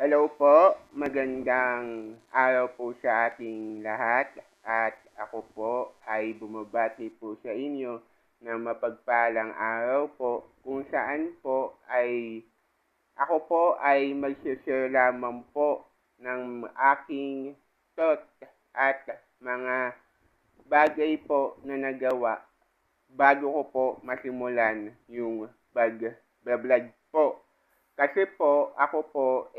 Hello po, magandang araw po sa ating lahat at ako po ay bumabati po sa inyo ng mapagpalang araw po kung saan po ay ako po ay mag-share lamang po ng aking thought at mga bagay po na nagawa bago ko po masimulan yung pag-vlog po. Kasi po, ako po,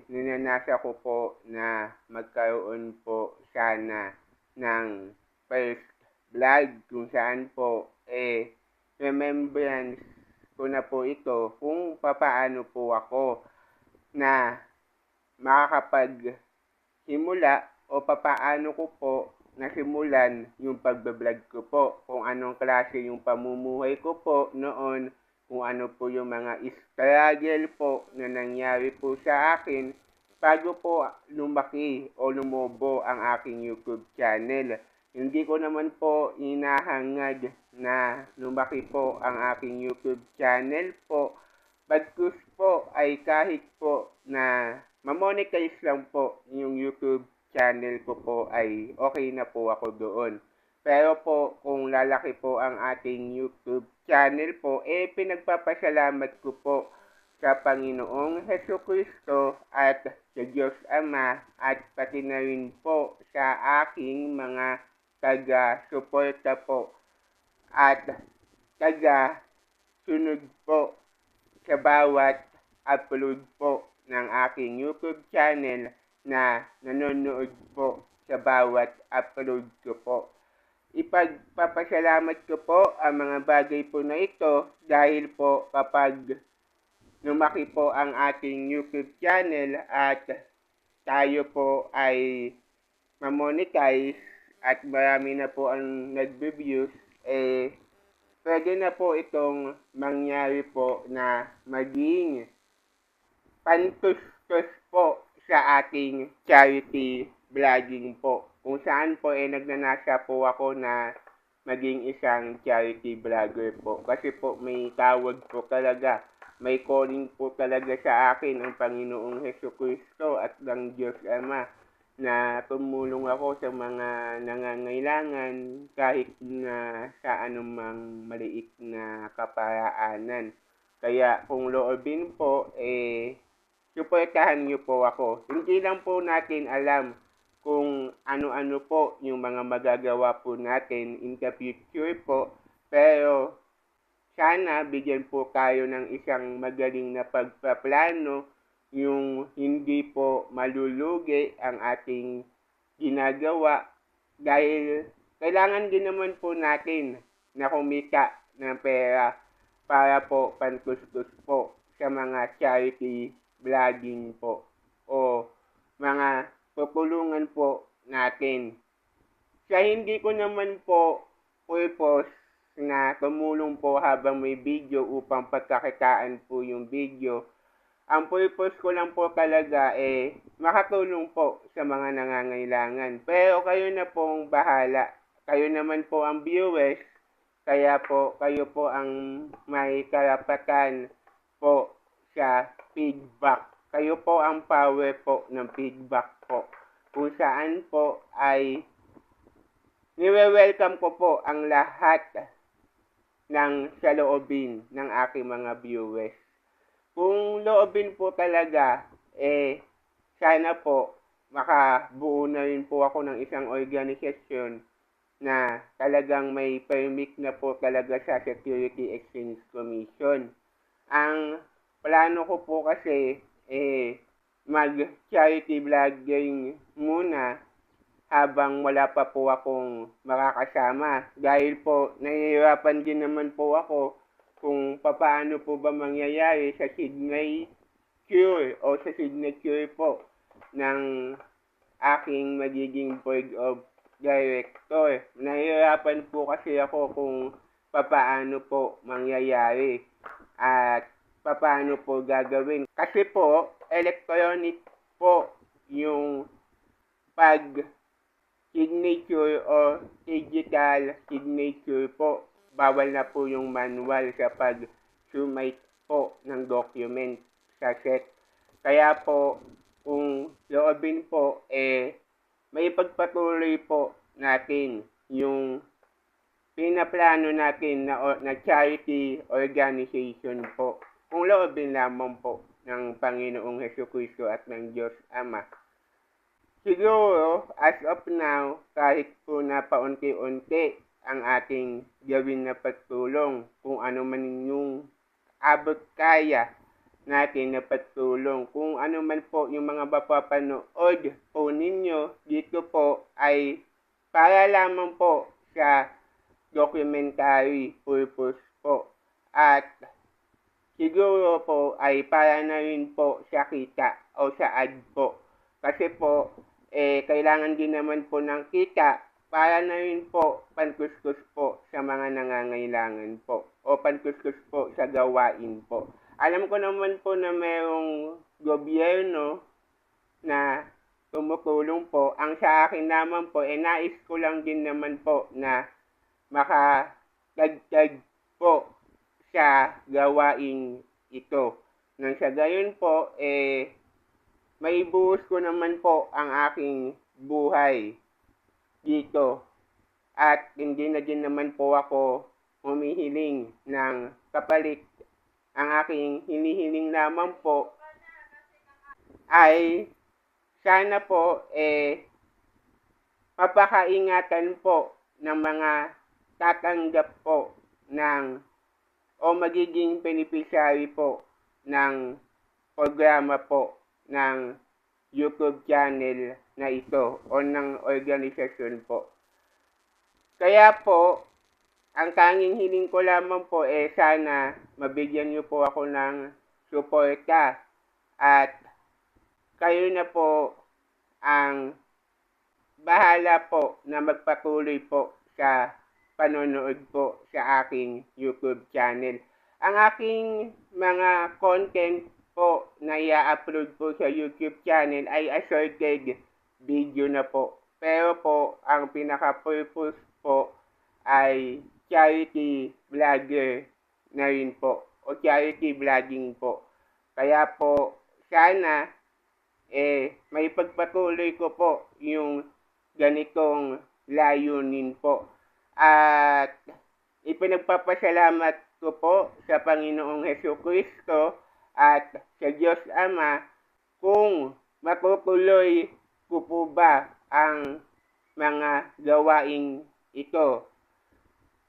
ninanasa ko po na magkaroon po sana ng first vlog kung saan po, remembrance ko na po ito kung papaano po ako na makakapagsimula o papaano ko po nasimulan yung pagbablog ko po, kung anong klase yung pamumuhay ko po noon, kung ano po yung mga struggle po na nangyari po sa akin bago po lumaki o lumobo ang aking YouTube channel. Hindi ko naman po inahangad na lumaki po ang aking YouTube channel po. Bagkus po ay kahit po na mamonetize lang po yung YouTube channel ko po ay okay na po ako doon. Pero po kung lalaki po ang ating YouTube channel po, pinagpapasalamat ko po sa Panginoong Hesukristo at sa Diyos Ama at pati na rin po sa aking mga taga-suporta po at taga-sunod po sa bawat upload po ng aking YouTube channel na nanonood po sa bawat upload ko po. Ipagpapasalamat ko po ang mga bagay po na ito dahil po kapag lumaki po ang ating YouTube channel at tayo po ay mamonetize at marami na po ang nagbe-views, pwede na po itong mangyari po na maging pantustos po sa ating charity vlogging po. Kung saan po nagnanasa po ako na maging isang charity vlogger po. Kasi po may tawag po talaga, may calling po talaga sa akin ang Panginoong Hesukristo at ng Diyos Ama na tumulong ako sa mga nangangailangan kahit na sa anumang maliit na kaparaanan. Kaya kung loobin po, suportahan niyo po ako. Hindi lang po natin alam kung ano-ano po yung mga magagawa po natin in the future po, pero sana bigyan po tayo ng isang magaling na pagpaplano yung hindi po malulugi ang ating ginagawa dahil kailangan din naman po natin na kumita ng pera para po pantustos po sa mga charity vlogging po o mga tutulungan po natin. Sa hindi ko naman po purpose na tumulong po habang may video upang pagkakitaan po yung video. Ang purpose ko lang po talaga makatulong po sa mga nangangailangan. Pero kayo na pong bahala. Kayo naman po ang viewers, kaya po kayo po ang may karapatan po sa feedback. Kayo po ang power po ng feedback po. Kung saan po ay niwe-welcome ko po ang lahat ng saloobin ng aking mga viewers. Kung loobin po talaga, sana po makabuo na rin po ako ng isang organisasyon na talagang may permit na po talaga sa Security Exchange Commission. Ang plano ko po kasi, mag-charity vlogging muna habang wala pa po akong makakasama. Dahil po, nahihirapan din naman po ako kung paano po ba mangyayari sa signature o sa signature po ng aking magiging board of director. Nahihirapan po kasi ako kung paano po mangyayari at paano po gagawin. Kasi po, electronic po yung pag-signature o digital signature po. Bawal na po yung manual sa pag-submit po ng document sa set. Kaya po, kung loobin po, may pagpatuloy po natin yung pinaplano natin na charity organization po. Kung loobin lamang po ng Panginoong Hesukristo at ng Diyos Ama. Siguro, as of now, kahit po na paunti-unti ang ating gawin na pagtulong, kung ano man yung abot kaya natin na pagtulong, kung ano man po yung mga mapapanood po ninyo dito po ay para lamang po sa documentary purpose po. At siguro po ay para na rin po sa kita o sa ad po. Kasi po, kailangan din naman po ng kita para na rin po pankuskus po sa mga nangangailangan po o pankuskus po sa gawain po. Alam ko naman po na mayroong gobyerno na tumutulong po. Ang sa akin naman po, nais ko lang din naman po na makadagdag po sa gawain ito. Nang sa gayon po, maibuhos ko naman po ang aking buhay dito. At hindi na din naman po ako humihiling ng kapalit. Ang aking hinihiling lamang po ay sana po papakaingatan po ng mga tatanggap po ng o magiging beneficiary po ng programa po ng YouTube channel na ito o ng organisasyon po. Kaya po, ang tanging hiling ko lamang po sana mabigyan niyo po ako ng suporta at kayo na po ang bahala po na magpatuloy po sa panonood po sa aking YouTube channel. Ang aking mga content po na i-upload po sa YouTube channel ay assorted video na po. Pero po, ang pinaka-purpose po ay charity vlogger na rin po o charity vlogging po. Kaya po, sana may pagpatuloy ko po yung ganitong layunin po. At ipinagpapasalamat ko po sa Panginoong Hesukristo at sa Diyos Ama kung matutuloy ko po ba ang mga gawaing ito.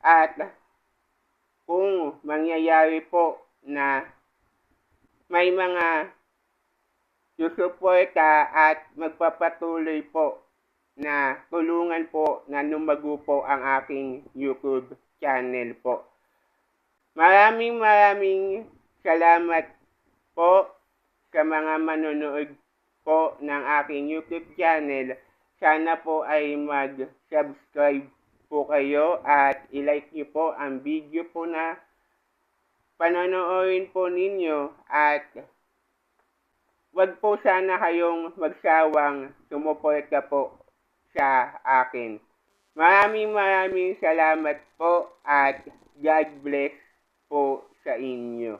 At kung mangyayari po na may mga susuporta at magpapatuloy po na tulungan po na lumago po ang aking YouTube channel po. Maraming salamat po sa mga manonood po ng aking YouTube channel. Sana po ay mag-subscribe po kayo at i-like niyo po ang video po na panonoorin po ninyo at wag po sana kayong magsawang sumuporta po sa akin. Maraming salamat po at God bless po sa inyo.